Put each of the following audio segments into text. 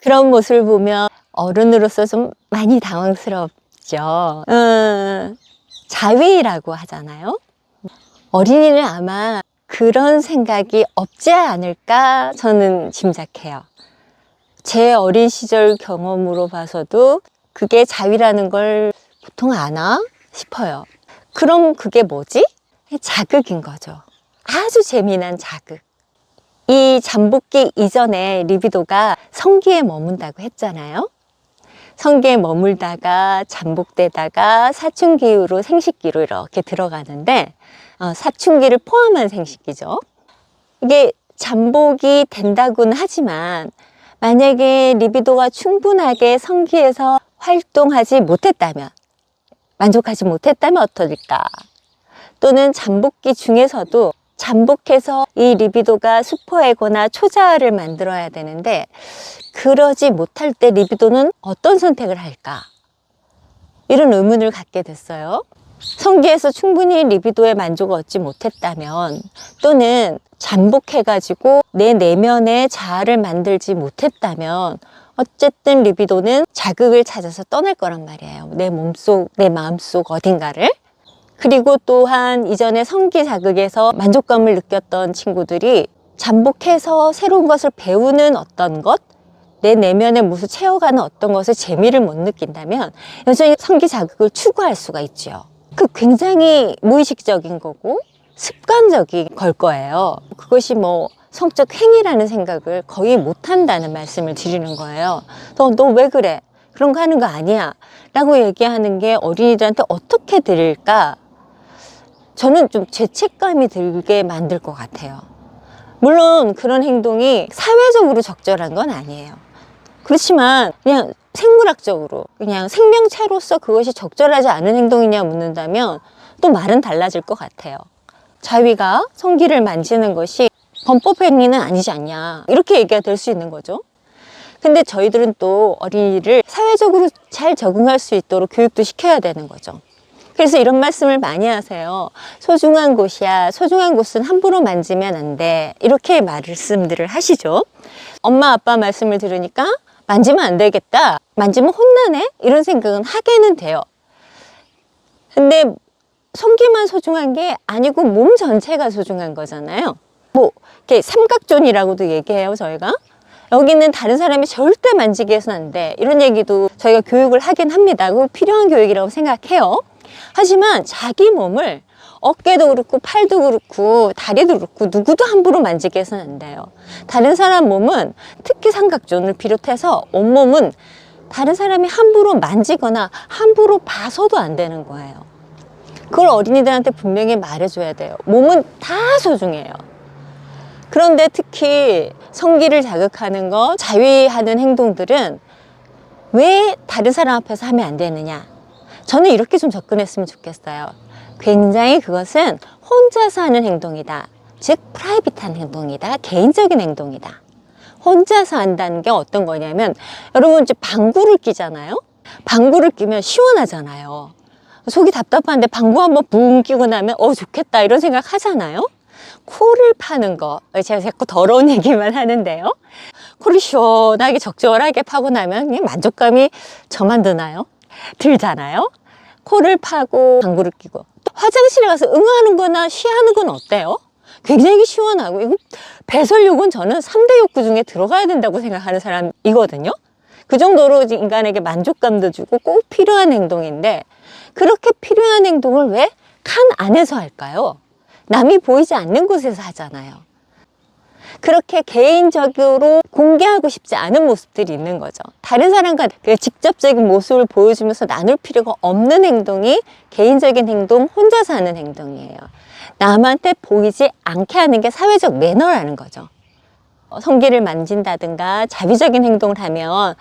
그런 모습을 보면 어른으로서 좀 많이 당황스럽죠. 자위라고 하잖아요. 어린이는 아마 그런 생각이 없지 않을까 저는 짐작해요. 제 어린 시절 경험으로 봐서도 그게 자위라는 걸 보통 아나 싶어요. 그럼 그게 뭐지? 자극인 거죠. 아주 재미난 자극. 이 잠복기 이전에 리비도가 성기에 머문다고 했잖아요. 성기에 머물다가 잠복되다가 사춘기로 생식기로 이렇게 들어가는데 사춘기를 포함한 생식기죠. 이게 잠복이 된다고는 하지만 만약에 리비도가 충분하게 성기에서 활동하지 못했다면, 만족하지 못했다면 어떨까? 또는 잠복기 중에서도 잠복해서 이 리비도가 수포에거나 초자아를 만들어야 되는데 그러지 못할 때 리비도는 어떤 선택을 할까? 이런 의문을 갖게 됐어요. 성기에서 충분히 리비도의 만족을 얻지 못했다면, 또는 잠복해가지고 내 내면의 자아를 만들지 못했다면 어쨌든 리비도는 자극을 찾아서 떠날 거란 말이에요. 내 몸속, 내 마음속 어딘가를. 그리고 또한 이전에 성기 자극에서 만족감을 느꼈던 친구들이 잠복해서 새로운 것을 배우는 어떤 것, 내 내면의 무엇을 채워가는 어떤 것을 재미를 못 느낀다면 여전히 성기 자극을 추구할 수가 있죠. 그 굉장히 무의식적인 거고 습관적인 걸 거예요. 그것이 뭐 성적 행위라는 생각을 거의 못 한다는 말씀을 드리는 거예요. 너 왜 그래? 그런 거 하는 거 아니야. 라고 얘기하는 게 어린이들한테 어떻게 들릴까? 저는 좀 죄책감이 들게 만들 것 같아요. 물론 그런 행동이 사회적으로 적절한 건 아니에요. 그렇지만 그냥 생물학적으로, 그냥 생명체로서 그것이 적절하지 않은 행동이냐 묻는다면 또 말은 달라질 것 같아요. 자위가 성기를 만지는 것이 범법 행위는 아니지 않냐, 이렇게 얘기가 될 수 있는 거죠. 근데 저희들은 또 어린이를 사회적으로 잘 적응할 수 있도록 교육도 시켜야 되는 거죠. 그래서 이런 말씀을 많이 하세요. 소중한 곳이야. 소중한 곳은 함부로 만지면 안 돼. 이렇게 말씀들을 하시죠. 엄마 아빠 말씀을 들으니까 만지면 안 되겠다. 만지면 혼나네? 이런 생각은 하게는 돼요. 근데 성기만 소중한 게 아니고 몸 전체가 소중한 거잖아요. 뭐 이렇게 삼각존이라고도 얘기해요, 저희가. 여기는 다른 사람이 절대 만지게 해서는 안 돼. 이런 얘기도 저희가 교육을 하긴 합니다. 그거 필요한 교육이라고 생각해요. 하지만 자기 몸을 어깨도 그렇고 팔도 그렇고 다리도 그렇고 누구도 함부로 만지게 해서는 안 돼요. 다른 사람 몸은, 특히 삼각존을 비롯해서 온몸은 다른 사람이 함부로 만지거나 함부로 봐서도 안 되는 거예요. 그걸 어린이들한테 분명히 말해줘야 돼요. 몸은 다 소중해요. 그런데 특히 성기를 자극하는 거, 자위하는 행동들은 왜 다른 사람 앞에서 하면 안 되느냐? 저는 이렇게 좀 접근했으면 좋겠어요. 굉장히 그것은 혼자서 하는 행동이다. 즉 프라이빗한 행동이다. 개인적인 행동이다. 혼자서 한다는 게 어떤 거냐면, 여러분 이제 방구를 끼잖아요. 방구를 끼면 시원하잖아요. 속이 답답한데 방구 한번 붕 끼고 나면 좋겠다 이런 생각 하잖아요. 코를 파는 거, 제가 자꾸 더러운 얘기만 하는데요. 코를 시원하게 적절하게 파고 나면 그냥 만족감이 저만 드나요? 들잖아요. 코를 파고 방구를 끼고, 또 화장실에 가서 응하는 거나 쉬하는 건 어때요? 굉장히 시원하고, 이거 배설욕은 저는 3대 욕구 중에 들어가야 된다고 생각하는 사람이거든요. 그 정도로 인간에게 만족감도 주고 꼭 필요한 행동인데, 그렇게 필요한 행동을 왜 칸 안에서 할까요? 남이 보이지 않는 곳에서 하잖아요. 그렇게 개인적으로 공개하고 싶지 않은 모습들이 있는 거죠. 다른 사람과 그 직접적인 모습을 보여주면서 나눌 필요가 없는 행동이 개인적인 행동, 혼자서 하는 행동이에요. 남한테 보이지 않게 하는 게 사회적 매너라는 거죠. 성기를 만진다든가 자비적인 행동을 하면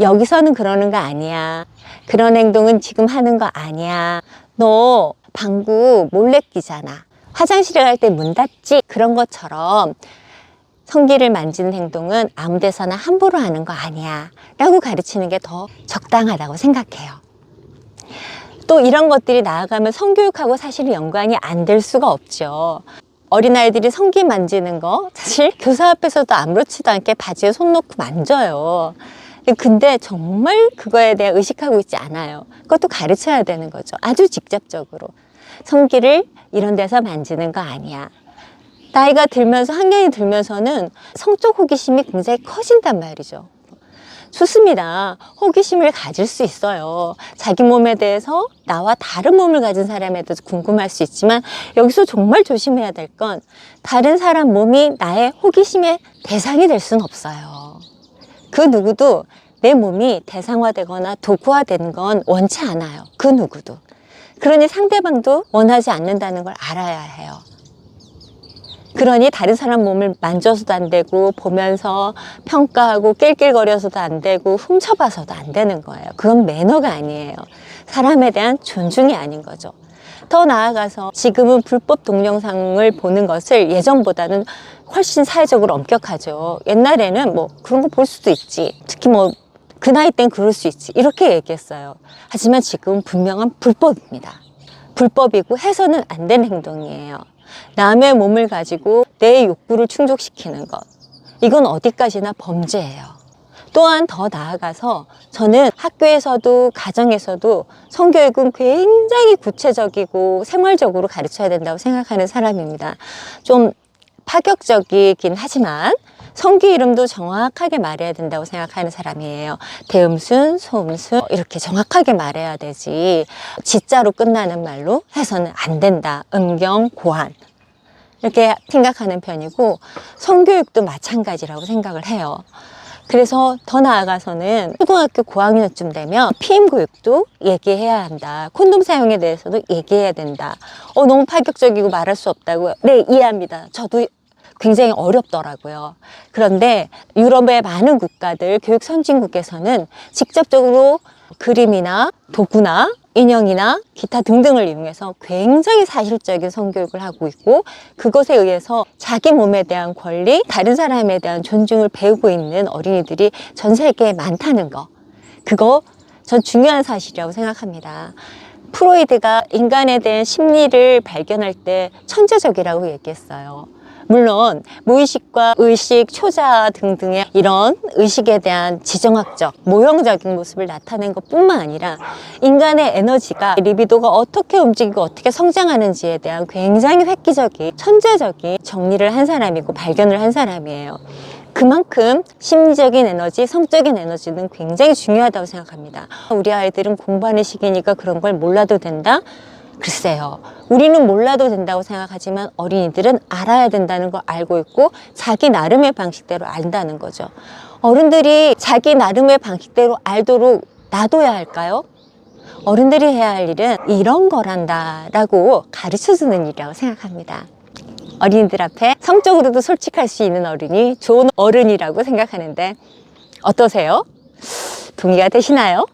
여기서는 그러는 거 아니야. 그런 행동은 지금 하는 거 아니야. 너 방구 몰래 끼잖아. 화장실에 갈 때 문 닫지? 그런 것처럼 성기를 만지는 행동은 아무 데서나 함부로 하는 거 아니야 라고 가르치는 게 더 적당하다고 생각해요. 또 이런 것들이 나아가면 성교육하고 사실 연관이 안 될 수가 없죠. 어린아이들이 성기 만지는 거 사실 교사 앞에서도 아무렇지도 않게 바지에 손 놓고 만져요. 근데 정말 그거에 대해 의식하고 있지 않아요. 그것도 가르쳐야 되는 거죠. 아주 직접적으로. 성기를 이런 데서 만지는 거 아니야. 나이가 들면서, 학년이 들면서는 성적 호기심이 굉장히 커진단 말이죠. 좋습니다. 호기심을 가질 수 있어요. 자기 몸에 대해서 나와 다른 몸을 가진 사람에 대해서 궁금할 수 있지만 여기서 정말 조심해야 될 건 다른 사람 몸이 나의 호기심의 대상이 될 수는 없어요. 그 누구도 내 몸이 대상화되거나 도구화되는 건 원치 않아요. 그 누구도. 그러니 상대방도 원하지 않는다는 걸 알아야 해요. 그러니 다른 사람 몸을 만져서도 안 되고 보면서 평가하고 낄낄거려서도 안 되고 훔쳐봐서도 안 되는 거예요. 그건 매너가 아니에요. 사람에 대한 존중이 아닌 거죠. 더 나아가서 지금은 불법 동영상을 보는 것을 예전보다는 훨씬 사회적으로 엄격하죠. 옛날에는 뭐 그런 거 볼 수도 있지. 특히 뭐 그 나이 땐 그럴 수 있지. 이렇게 얘기했어요. 하지만 지금은 분명한 불법입니다. 불법이고 해서는 안 되는 행동이에요. 남의 몸을 가지고 내 욕구를 충족시키는 것. 이건 어디까지나 범죄예요. 또한 더 나아가서 저는 학교에서도 가정에서도 성교육은 굉장히 구체적이고 생활적으로 가르쳐야 된다고 생각하는 사람입니다. 좀 파격적이긴 하지만 성기 이름도 정확하게 말해야 된다고 생각하는 사람이에요. 대음순, 소음순 이렇게 정확하게 말해야 되지 지자로 끝나는 말로 해서는 안 된다. 음경, 고한 이렇게 생각하는 편이고 성교육도 마찬가지라고 생각을 해요. 그래서 더 나아가서는 초등학교 고학년쯤 되면 피임 교육도 얘기해야 한다. 콘돔 사용에 대해서도 얘기해야 된다. 너무 파격적이고 말할 수 없다고. 네, 이해합니다. 저도 굉장히 어렵더라고요. 그런데 유럽의 많은 국가들, 교육 선진국에서는 직접적으로 그림이나 도구나 인형이나 기타 등등을 이용해서 굉장히 사실적인 성교육을 하고 있고 그것에 의해서 자기 몸에 대한 권리, 다른 사람에 대한 존중을 배우고 있는 어린이들이 전 세계에 많다는 거. 그거 전 중요한 사실이라고 생각합니다. 프로이드가 인간에 대한 심리를 발견할 때 천재적이라고 얘기했어요. 물론 무의식과 의식, 초자 등등의 이런 의식에 대한 지정학적, 모형적인 모습을 나타낸 것뿐만 아니라 인간의 에너지가, 리비도가 어떻게 움직이고 어떻게 성장하는지에 대한 굉장히 획기적인, 천재적인 정리를 한 사람이고 발견을 한 사람이에요. 그만큼 심리적인 에너지, 성적인 에너지는 굉장히 중요하다고 생각합니다. 우리 아이들은 공부하는 시기니까 그런 걸 몰라도 된다? 글쎄요. 우리는 몰라도 된다고 생각하지만 어린이들은 알아야 된다는 걸 알고 있고 자기 나름의 방식대로 안다는 거죠. 어른들이 자기 나름의 방식대로 알도록 놔둬야 할까요? 어른들이 해야 할 일은 이런 거란다 라고 가르쳐주는 일이라고 생각합니다. 어린이들 앞에 성적으로도 솔직할 수 있는 어른이 좋은 어른이라고 생각하는데 어떠세요? 동의가 되시나요?